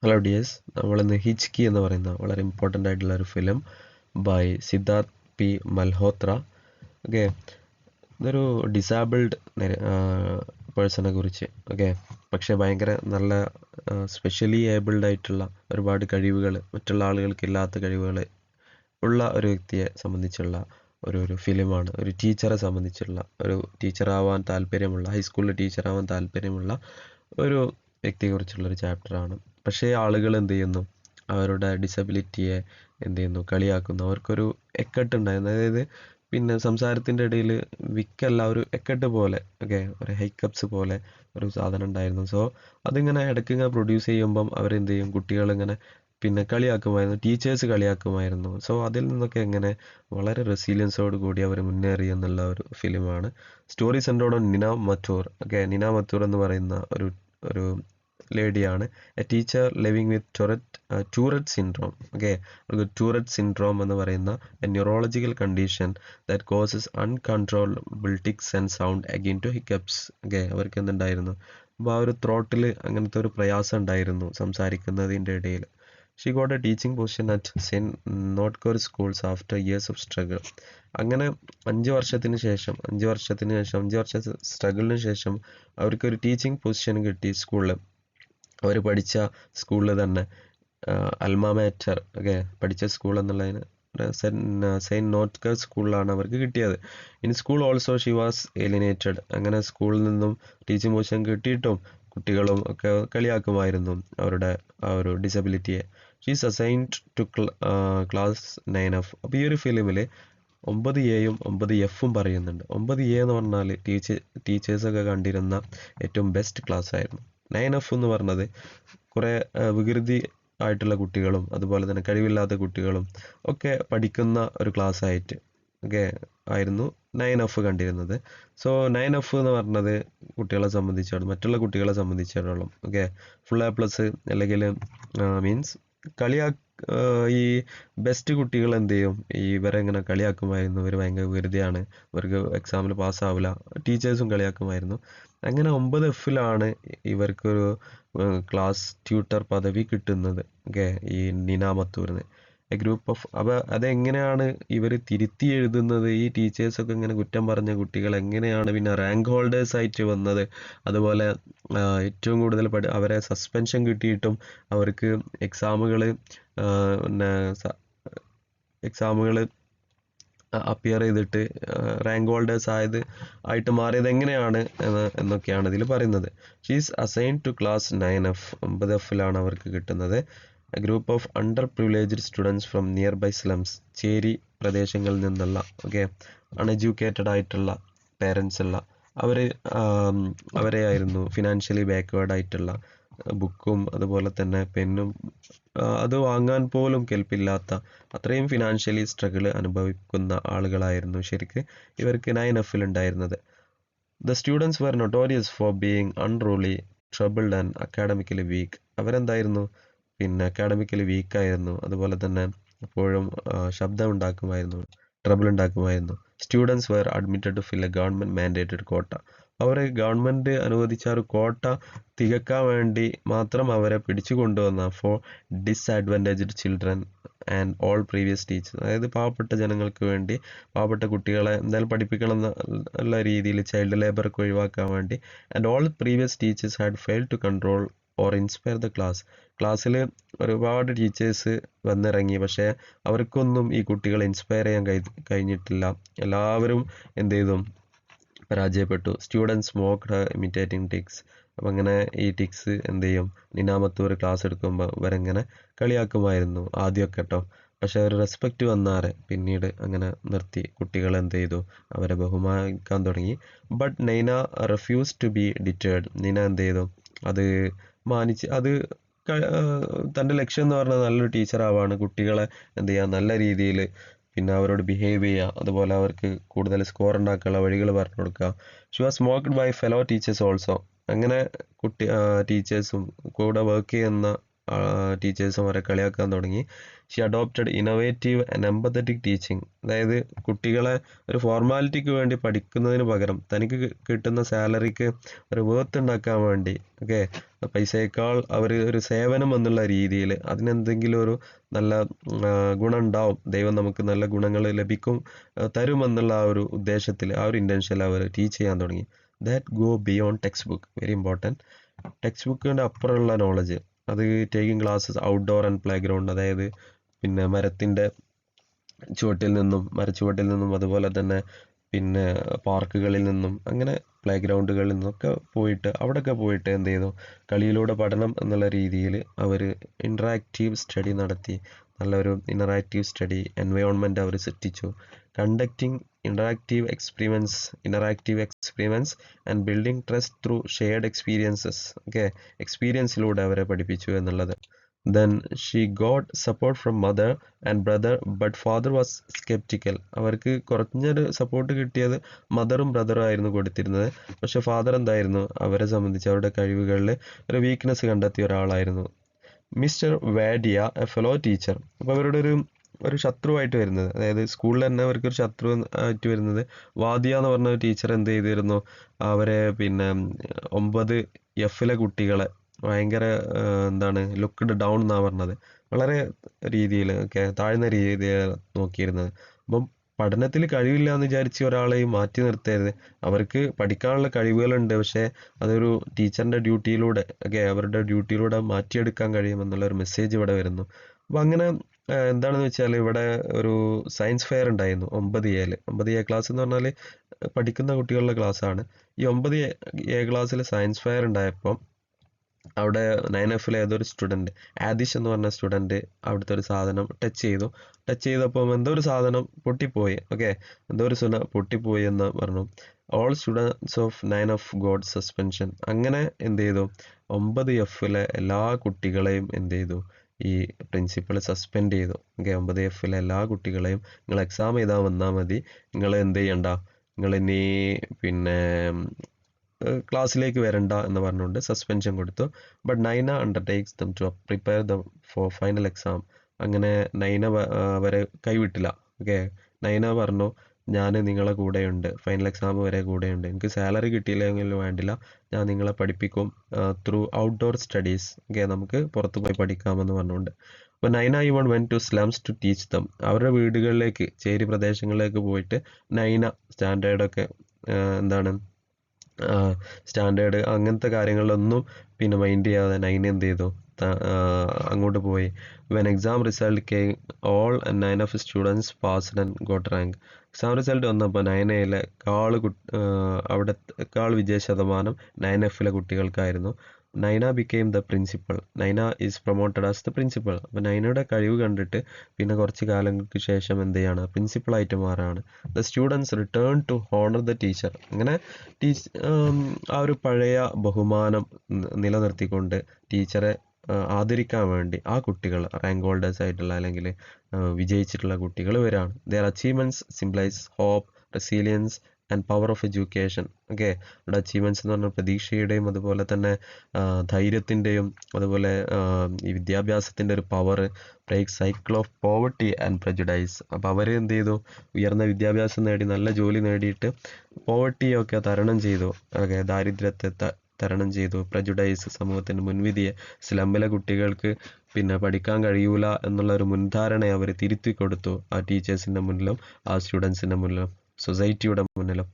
Hello dears, നമ്മളിന്ന് ഹിച്കി എന്ന് പറയുന്ന വളരെ ഇമ്പോർട്ടൻ്റ് ആയിട്ടുള്ള ഒരു film by Siddharth P Malhotra. Okay, ഇതൊരു ഡിസാബിൾഡ് പേഴ്സണെ കുറിച്ച്. ഓക്കെ, പക്ഷേ ഭയങ്കര നല്ല സ്പെഷ്യലി ഏബിൾഡ് ആയിട്ടുള്ള ഒരുപാട് കഴിവുകൾ, മറ്റുള്ള ആളുകൾക്ക് ഇല്ലാത്ത കഴിവുകൾ ഉള്ള ഒരു വ്യക്തിയെ സംബന്ധിച്ചുള്ള ഒരു ഫിലിമാണ്. ഒരു ടീച്ചറെ സംബന്ധിച്ചുള്ള, ഒരു ടീച്ചറാവാൻ താല്പര്യമുള്ള, ഹൈസ്കൂളിൽ ടീച്ചറാവാൻ താല്പര്യമുള്ള ഒരു വ്യക്തിയെക്കുറിച്ചുള്ളൊരു ചാപ്റ്ററാണ്. പക്ഷേ ആളുകൾ എന്ത് ചെയ്യുന്നു, അവരുടെ ഡിസബിലിറ്റിയെ എന്ത് ചെയ്യുന്നു, കളിയാക്കുന്നു. അവർക്കൊരു എക്കട്ടുണ്ടായിരുന്നു, അതായത് പിന്നെ സംസാരത്തിൻ്റെ ഇടയിൽ വിക്കല്ല, ഒരു എക്കട്ട് പോലെ, ഓക്കെ, ഒരു ഹൈക്കപ്സ് പോലെ ഒരു സാധനം ഉണ്ടായിരുന്നു. സോ അതിങ്ങനെ ഇടയ്ക്ക് ഇങ്ങനെ പ്രൊഡ്യൂസ് ചെയ്യുമ്പം അവരെന്ത് ചെയ്യും, കുട്ടികളിങ്ങനെ പിന്നെ കളിയാക്കുമായിരുന്നു, ടീച്ചേഴ്സ് കളിയാക്കുമായിരുന്നു. സോ അതിൽ നിന്നൊക്കെ എങ്ങനെ വളരെ റെസീലിയൻസോട് കൂടി അവർ മുന്നേറി എന്നുള്ള ഒരു ഫിലിമാണ്. സ്റ്റോറി സെൻറ്റേർഡ് ഓൺ നിന മറ്റൂർ. ഓക്കെ, നിന മറ്റൂർ എന്ന് പറയുന്ന ഒരു ഒരു ലേഡിയാണ്. A teacher living with Tourette syndrome. Okay, Tourette syndrome എന്ന് പറയുന്ന a neurological condition that causes uncontrollable tics and sound again to hiccups. Okay, അവർക്ക് എന്തുണ്ടായിരുന്നു, അപ്പോൾ ആ ഒരു ത്രോട്ടിൽ അങ്ങനത്തെ ഒരു പ്രയാസം ഉണ്ടായിരുന്നു സംസാരിക്കുന്നതിൻ്റെ ഇടയിൽ. She got a teaching position at Saint Notker schools after years of struggle. അങ്ങനെ 5 വർഷ സ്ട്രഗിളിന് ശേഷം അവർക്കൊരു ടീച്ചിങ് പൊസിഷൻ കിട്ടി സ്കൂളിൽ. അവർ പഠിച്ച സ്കൂളിൽ തന്നെ, അൽമ മാറ്റർ, ഓക്കെ, പഠിച്ച സ്കൂൾ എന്നുള്ളതിന് സെയിൻറ്റ് നോട്ട്കർ സ്കൂളിലാണ് അവർക്ക് കിട്ടിയത്. In school also she was alienated. അങ്ങനെ സ്കൂളിൽ നിന്നും ടീച്ചിങ് പൊസിഷൻ കിട്ടിയിട്ടും കുട്ടികളും ഒക്കെ കളിയാക്കുമായിരുന്നു അവരുടെ ആ ഒരു ഡിസബിലിറ്റിയെ. She's assigned to class 9F. അപ്പോൾ ഈ ഒരു ഫിലിമിൽ 9A-യും 9F-ഉം പറയുന്നുണ്ട്. 9A എന്ന് പറഞ്ഞാൽ ടീച്ചേഴ്സൊക്കെ കണ്ടിരുന്ന ഏറ്റവും ബെസ്റ്റ് ക്ലാസ് ആയിരുന്നു. 9F എന്ന് പറഞ്ഞത് കുറേ വികൃതി ആയിട്ടുള്ള കുട്ടികളും അതുപോലെ തന്നെ കഴിവില്ലാത്ത കുട്ടികളും ഒക്കെ പഠിക്കുന്ന ഒരു ക്ലാസ് ആയിട്ട്, ഓക്കെ, ആയിരുന്നു 9F കണ്ടിരുന്നത്. സോ 9F എന്ന് പറഞ്ഞത് കുട്ടികളെ സംബന്ധിച്ചിടത്തോളം, മറ്റുള്ള കുട്ടികളെ സംബന്ധിച്ചിടത്തോളം, ഓക്കെ, ഫുൾ A+ അല്ലെങ്കിൽ മീൻസ് ഈ ബെസ്റ്റ് കുട്ടികൾ എന്ത് ചെയ്യും, ഇവരെ ഇങ്ങനെ കളിയാക്കുമായിരുന്നു. ഇവർ ഭയങ്കര വികൃതിയാണ്, ഇവർക്ക് എക്സാമിൽ പാസ്സാവില്ല, ടീച്ചേഴ്സും കളിയാക്കുമായിരുന്നു. അങ്ങനെ 9F-ലാണ് ഇവർക്കൊരു ക്ലാസ് ട്യൂട്ടർ പദവി കിട്ടുന്നത്. ഓക്കെ, ഈ നിന മത്തൂരിന്. എ ഗ്രൂപ്പ് ഓഫ്, അപ്പോൾ അതെങ്ങനെയാണ് ഇവർ തിരുത്തി എഴുതുന്നത്, ഈ ടീച്ചേഴ്സൊക്കെ ഇങ്ങനെ കുറ്റം പറഞ്ഞ കുട്ടികൾ എങ്ങനെയാണ് പിന്നെ റാങ്ക് ഹോൾഡേഴ്സ് ആയിട്ട് വന്നത്. അതുപോലെ ഏറ്റവും കൂടുതൽ അവരെ സസ്പെൻഷൻ കിട്ടിയിട്ടും അവർക്ക് എക്സാമുകൾ പിന്നെ എക്സാമുകൾ അപ്പിയർ ചെയ്തിട്ട് റാങ്ക് ഹോൾഡേഴ്സ് ആയിട്ട് മാറിയത് എങ്ങനെയാണ് എന്നൊക്കെയാണ് ഇതിൽ പറയുന്നത്. She's assigned to class 9F. 9F-ലാണ് അവർക്ക് കിട്ടുന്നത്. A group of underprivileged students from nearby slums. ചേരി പ്രദേശങ്ങളിൽ നിന്നുള്ള, ഓക്കെ, അൺഎഡ്യൂക്കേറ്റഡ് ആയിട്ടുള്ള പേരൻസ് ഉള്ള അവരെയായിരുന്നു ഫിനാൻഷ്യലി ബാക്ക്വേർഡ് ആയിട്ടുള്ള ബുക്കും അതുപോലെ തന്നെ പെന്നും അത് വാങ്ങാൻ പോലും കെൽപ്പില്ലാത്ത അത്രയും ഫിനാൻഷ്യലി സ്ട്രഗിൾ അനുഭവിക്കുന്ന ആളുകളായിരുന്നു ശരിക്ക് ഇവർക്ക് 9F-ൽ ഉണ്ടായിരുന്നത്. The students were notorious for being unruly, troubled and academically weak. അവരെന്തായിരുന്നു, പിന്നെ അക്കാഡമിക്കലി വീക്കായിരുന്നു, അതുപോലെ തന്നെ എപ്പോഴും ശബ്ദം ഉണ്ടാക്കുമായിരുന്നു, ട്രബിൾ ഉണ്ടാക്കുമായിരുന്നു. Students were admitted to fill a government mandated quota. അവർ ഗവൺമെൻറ് അനുവദിച്ച ഒരു കോട്ട തികക്കാൻ വേണ്ടി മാത്രം അവരെ പിടിച്ചു കൊണ്ടുവന്ന for disadvantaged children and all previous teachers. അതായത് പാവപ്പെട്ട ജനങ്ങൾക്ക് വേണ്ടി, പാവപ്പെട്ട കുട്ടികളെ എന്തായാലും പഠിപ്പിക്കണം എന്നുള്ള രീതിയിൽ ചൈൽഡ് ലേബറൊക്കെ ഒഴിവാക്കാൻ വേണ്ടി. And all previous teachers had failed to control or inspire the class. ക്ലാസ്സിൽ ഒരുപാട് ടീച്ചേഴ്സ് വന്നിറങ്ങി, പക്ഷേ അവർക്കൊന്നും ഈ കുട്ടികളെ ഇൻസ്പയർ ചെയ്യാൻ കഴിഞ്ഞിട്ടില്ല. എല്ലാവരും എന്ത് ചെയ്തു, പരാജയപ്പെട്ടു. Students smoked imitating tics. അപ്പം അങ്ങനെ ഈ ടിക്സ് എന്ത് ചെയ്യും, നിനാമത്തൂർ ക്ലാസ് എടുക്കുമ്പോൾ ഇവരെങ്ങനെ കളിയാക്കുമായിരുന്നു ആദ്യമൊക്കെ കേട്ടോ. പക്ഷെ ഒരു റെസ്പെക്റ്റ് വന്നാറെ പിന്നീട് അങ്ങനെ നിർത്തി, കുട്ടികൾ എന്ത് ചെയ്തു, അവരെ ബഹുമാനിക്കാൻ തുടങ്ങി. But Naina refuse to be deterred. Naina എന്ത് ചെയ്തു, അത് മാനിച്ച്, അത് തൻ്റെ ലക്ഷ്യം എന്ന് പറഞ്ഞാൽ നല്ലൊരു ടീച്ചറാവാണ്, കുട്ടികളെ എന്ത് ചെയ്യുക, നല്ല രീതിയിൽ പിന്നെ അവരോട് ബിഹേവ് ചെയ്യുക, അതുപോലെ അവർക്ക് കൂടുതൽ സ്കോർ ഉണ്ടാക്കാനുള്ള വഴികൾ പറഞ്ഞു കൊടുക്കുക. She was mocked by fellow teachers also. അങ്ങനെ ടീച്ചേഴ്സും കൂടെ വർക്ക് ചെയ്യുന്ന ടീച്ചേഴ്സും അവരെ കളിയാക്കാൻ തുടങ്ങി. She adopted innovative and empathetic teaching. അതായത് കുട്ടികളെ ഒരു ഫോർമാലിറ്റിക്ക് വേണ്ടി പഠിക്കുന്നതിന് പകരം തനിക്ക് കിട്ടുന്ന സാലറിക്ക് ഒരു വേർത്ത് ഉണ്ടാക്കാൻ വേണ്ടി, ഓക്കെ, പൈസയേക്കാൾ അവർ ഒരു സേവനം എന്നുള്ള രീതിയിൽ അതിനെന്തെങ്കിലും ഒരു നല്ല ഗുണം ഉണ്ടാവും, ദൈവം നമുക്ക് നല്ല ഗുണങ്ങൾ ലഭിക്കും, തരുമെന്നുള്ള ആ ഒരു ഉദ്ദേശത്തിൽ, ആ ഒരു ഇൻറ്റൻഷനിൽ അവർ ടീച്ച് ചെയ്യാൻ തുടങ്ങി. That go beyond text book, very important. Text ബുക്കിൻ്റെ അപ്പുറമുള്ള നോളജ്, അത് taking classes outdoor and play ground, അതായത് പിന്നെ മരച്ചുവട്ടിൽ നിന്നും അതുപോലെ തന്നെ പിന്നെ പാർക്കുകളിൽ നിന്നും അങ്ങനെ പ്ലേ ഗ്രൗണ്ടുകളിൽ നിന്നൊക്കെ പോയിട്ട് അവിടെയൊക്കെ പോയിട്ട് എന്ത് ചെയ്തു, കളിയിലൂടെ പഠനം എന്നുള്ള രീതിയിൽ അവർ ഇൻറ്ററാക്റ്റീവ് സ്റ്റഡി നടത്തി. നല്ലൊരു ഇൻറ്ററാക്റ്റീവ് സ്റ്റഡി എൻവയോൺമെൻറ്റ് അവർ സൃഷ്ടിച്ചു. Conducting interactive experiments and building trust through shared experiences. Okay, എക്സ്പീരിയൻസിലൂടെ അവരെ പഠിപ്പിച്ചു എന്നുള്ളത്. Then she got support from mother and brother but father was sceptical. അവർക്ക് കുറഞ്ഞൊരു സപ്പോർട്ട് കിട്ടിയത് മദറും ബ്രദറും ആയിരുന്നു കൊടുത്തിരുന്നത്. പക്ഷെ ഫാദർ എന്തായിരുന്നു, അവരെ സംബന്ധിച്ച് അവരുടെ കഴിവുകളിൽ ഒരു വീക്ക്നെസ് കണ്ടെത്തിയ ഒരാളായിരുന്നു. Mister Wadia, A fellow teacher. അപ്പോൾ അവരുടെ ഒരു ശത്രുവായിട്ട് വരുന്നത്, അതായത് സ്കൂളിൽ തന്നെ അവർക്കൊരു ശത്രു ആയിട്ട് വരുന്നത് വാദിയ എന്ന് പറഞ്ഞ ഒരു ടീച്ചർ എന്ത് ചെയ്തിരുന്നു, അവരെ പിന്നെ 9F കുട്ടികളെ ഭയങ്കര ലുക്ക്ഡ് ഡൗൺ എന്നാണ് പറഞ്ഞത്, വളരെ രീതിയിൽ താഴ്ന്ന രീതിയിൽ നോക്കിയിരുന്നത്. അപ്പം പഠനത്തിൽ കഴിവില്ല എന്ന് വിചാരിച്ച് ഒരാളെയും മാറ്റി നിർത്തരുത്. അവർക്ക് പഠിക്കാനുള്ള കഴിവുകളുണ്ട്, പക്ഷേ അതൊരു ടീച്ചറിൻ്റെ ഡ്യൂട്ടിയിലൂടെ അവരുടെ ഡ്യൂട്ടിയിലൂടെ മാറ്റിയെടുക്കാൻ കഴിയുമെന്നുള്ള ഒരു മെസ്സേജ് ഇവിടെ വരുന്നു. അപ്പം അങ്ങനെ എന്താണെന്ന് വെച്ചാൽ ഇവിടെ ഒരു സയൻസ് ഫെയർ ഉണ്ടായിരുന്നു 9A ക്ലാസ് എന്ന് പറഞ്ഞാൽ പഠിക്കുന്ന കുട്ടികളുടെ ക്ലാസ്സാണ്. ഈ 9A ക്ലാസ്സിൽ സയൻസ് ഫെയർ ഉണ്ടായപ്പോൾ അവിടെ 9F ഏതൊരു സ്റ്റുഡൻറ്റ്, ആദിഷ് എന്ന് പറഞ്ഞ സ്റ്റുഡൻറ്റ് അവിടുത്തെ ഒരു സാധനം ടച്ച് ചെയ്തപ്പം എന്തോ ഒരു സാധനം പൊട്ടിപ്പോയി. എന്തോ ഒരു പൊട്ടിപ്പോയി എന്ന് പറഞ്ഞു. All students of 9F got suspension. അങ്ങനെ എന്ത് ചെയ്തു, 9F എല്ലാ കുട്ടികളെയും എന്ത് ചെയ്തു, ഈ പ്രിൻസിപ്പൾ സസ്പെൻഡ് ചെയ്തു. 9F എല്ലാ കുട്ടികളെയും നിങ്ങൾ എക്സാം എഴുതാൻ വന്നാൽ മതി, നിങ്ങൾ എന്ത് ചെയ്യണ്ട, നിങ്ങൾ ഇനി പിന്നെ ക്ലാസ്സിലേക്ക് വരണ്ട എന്ന് പറഞ്ഞുകൊണ്ട് സസ്പെൻഷൻ കൊടുത്തു. But Naina undertakes them to prepare them for final exam. അങ്ങനെ നൈന അവരെ കൈവിട്ടില്ല. നൈന പറഞ്ഞു, ഞാൻ നിങ്ങളെ കൂടെയുണ്ട്, ഫൈനൽ എക്സാം വരെ കൂടെയുണ്ട്, എനിക്ക് സാലറി കിട്ടിയില്ലെങ്കിലും വേണ്ടില്ല, ഞാൻ നിങ്ങളെ പഠിപ്പിക്കും ത്രൂ ഔട്ട്ഡോർ സ്റ്റഡീസ്. നമുക്ക് പുറത്ത് പോയി പഠിക്കാമെന്ന് പറഞ്ഞുകൊണ്ട്. അപ്പോൾ Naina even went to slums to teach them. അവരുടെ വീടുകളിലേക്ക്, ചേരി പ്രദേശങ്ങളിലേക്ക് പോയിട്ട് നൈന സ്റ്റാൻഡേർഡൊക്കെ സ്റ്റാൻഡേർഡ് അങ്ങനത്തെ കാര്യങ്ങളിലൊന്നും പിന്നെ മൈൻഡ് ചെയ്യാതെ നൈന എന്ത് ചെയ്തു, അങ്ങോട്ട് പോയി. When exam result came all 9F students passed and got rank. Exam result വന്നപ്പോൾ 9Aയിലെ അവിടേക്കാൾ വിജയ ശതമാനം 9F കുട്ടികൾക്കായിരുന്നു. Naina became the principal. Naina is promoted as the principal. അപ്പോൾ നൈനയുടെ കഴിവ് കണ്ടിട്ട് പിന്നെ കുറച്ച് കാലങ്ങൾക്ക് ശേഷം എന്ത് ചെയ്യാണ്, പ്രിൻസിപ്പളായിട്ട് മാറാണ്. The students return to honour the teacher. അങ്ങനെ ആ ഒരു പഴയ ബഹുമാനം നിലനിർത്തിക്കൊണ്ട് ടീച്ചറെ ആദരിക്കാൻ വേണ്ടി ആ കുട്ടികൾ, റാങ്ക് ഹോൾഡേഴ്സ് ആയിട്ടുള്ള അല്ലെങ്കിൽ വിജയിച്ചിട്ടുള്ള കുട്ടികൾ വരാണ്. Their achievements symbolises hope, resilience and power of education. ഇവിടെ അച്ചീവ്മെൻറ്റ്സ് എന്ന് പറഞ്ഞാൽ പ്രതീക്ഷയുടെയും അതുപോലെ തന്നെ ധൈര്യത്തിൻ്റെയും അതുപോലെ ഈ വിദ്യാഭ്യാസത്തിൻ്റെ ഒരു power, break cycle of poverty and prejudice. അപ്പോൾ അവർ എന്ത് ചെയ്തു, ഉയർന്ന വിദ്യാഭ്യാസം നേടി നല്ല ജോലി നേടിയിട്ട് പോവർട്ടിയൊക്കെ തരണം ചെയ്തു. ദാരിദ്ര്യത്തെ തരണം ചെയ്തു. പ്രജുഡൈസ്, സമൂഹത്തിൻ്റെ മുൻവിധിയെ, സ്ലമ്മിലെ കുട്ടികൾക്ക് പിന്നെ പഠിക്കാൻ കഴിയൂല എന്നുള്ള ഒരു മുൻധാരണയെ അവർ തിരുത്തി കൊടുത്തു, ആ ടീച്ചേഴ്സിൻ്റെ മുന്നിലും ആ സ്റ്റുഡൻസിൻ്റെ മുന്നിലും സൊസൈറ്റിയുടെ മുന്നിലും.